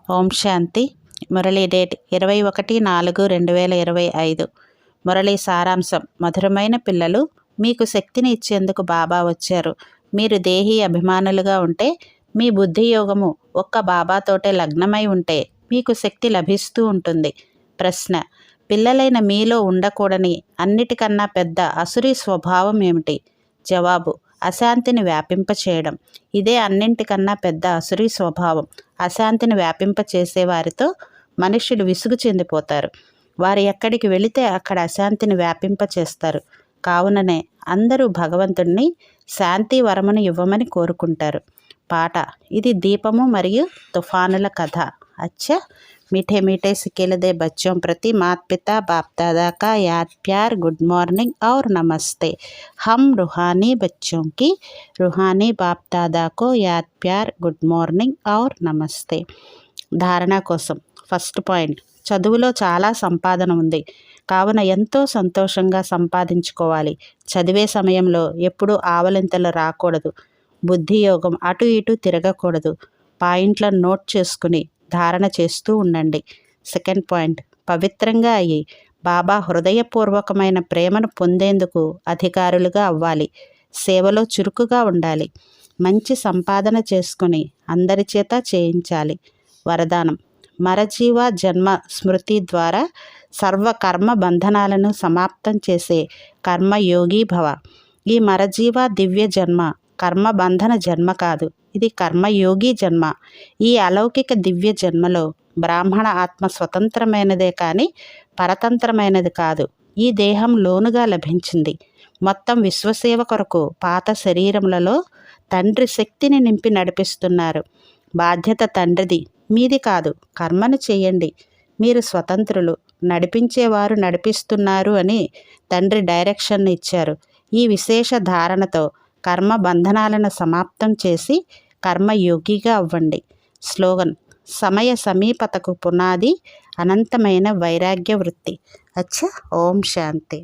ఓం శాంతి. Murali date 21/4/2025. Murali సారాంశం. మధురమైన పిల్లలు, మీకు శక్తిని ఇచ్చేందుకు బాబా వచ్చారు. మీరు దేహీ అభిమానులుగా ఉంటే, మీ బుద్ధి యోగము ఒక్క బాబాతోటే లగ్నమై ఉంటే మీకు శక్తి లభిస్తూ ఉంటుంది. ప్రశ్న: పిల్లలైన మీలో ఉండకూడని అన్నిటికన్నా పెద్ద అసురీ స్వభావం ఏమిటి? జవాబు: అశాంతిని వ్యాపింపచేయడం. ఇదే అన్నింటికన్నా పెద్ద అసురీ స్వభావం. అశాంతిని వ్యాపింపచేసే వారితో మనుష్యులు విసుగు చెందిపోతారు. వారు ఎక్కడికి వెళితే అక్కడ అశాంతిని వ్యాపింపచేస్తారు. కావుననే అందరూ భగవంతుడిని శాంతి వరమును ఇవ్వమని కోరుకుంటారు. పాట: ఇది దీపము మరియు తుఫానుల కథ. అచ్చా, मीठे मीठे सिकेल दे बच्चों प्रति मात पिता बाप दादा का याद प्यार, गुड मॉर्निंग और नमस्ते. हम रूहानी बच्चों की रूहानी बाप दादा को याद प्यार, गुड మార్నింగ్ और నమస్తే. ధారణ కోసం ఫస్ట్ పాయింట్: చదువులో చాలా సంపాదన ఉంది, కావున ఎంతో సంతోషంగా సంపాదించుకోవాలి. చదివే సమయంలో ఎప్పుడూ ఆవలింతలు రాకూడదు. బుద్ధి యోగం అటు ఇటు తిరగకూడదు. పాయింట్లను నోట్ చేసుకుని ధారణ చేస్తూ ఉండండి. సెకండ్ పాయింట్: పవిత్రంగా అయ్యి బాబా హృదయపూర్వకమైన ప్రేమను పొందేందుకు అధికారులుగా అవ్వాలి. సేవలో చురుకుగా ఉండాలి. మంచి సంపాదన చేసుకుని అందరి చేత చేయించాలి. వరదానం: మరజీవ జన్మ స్మృతి ద్వారా సర్వ కర్మ బంధనాలను సమాప్తం చేసే కర్మయోగి భవ. ఈ మరజీవ దివ్య జన్మ కర్మబంధన జన్మ కాదు, ఇది కర్మయోగి జన్మ. ఈ అలౌకిక దివ్య జన్మలో బ్రాహ్మణ ఆత్మ స్వతంత్రమైనదే కానీ పరతంత్రమైనది కాదు. ఈ దేహం లోనుగా లభించింది. మొత్తం విశ్వసేవ కొరకు పాత శరీరములలో తండ్రి శక్తిని నింపి నడిపిస్తున్నారు. బాధ్యత తండ్రిది, మీది కాదు. కర్మను చేయండి, మీరు స్వతంత్రులు. నడిపించేవారు నడిపిస్తున్నారు అని తండ్రి డైరెక్షన్ ఇచ్చారు. ఈ విశేష ధారణతో కర్మ బంధనాలను సమాప్తం చేసి కర్మయోగిగా అవ్వండి. స్లోగన్: సమయ సమీపతకు పునాది అనంతమైన వైరాగ్య వృత్తి. అచ్చా, ఓం శాంతి.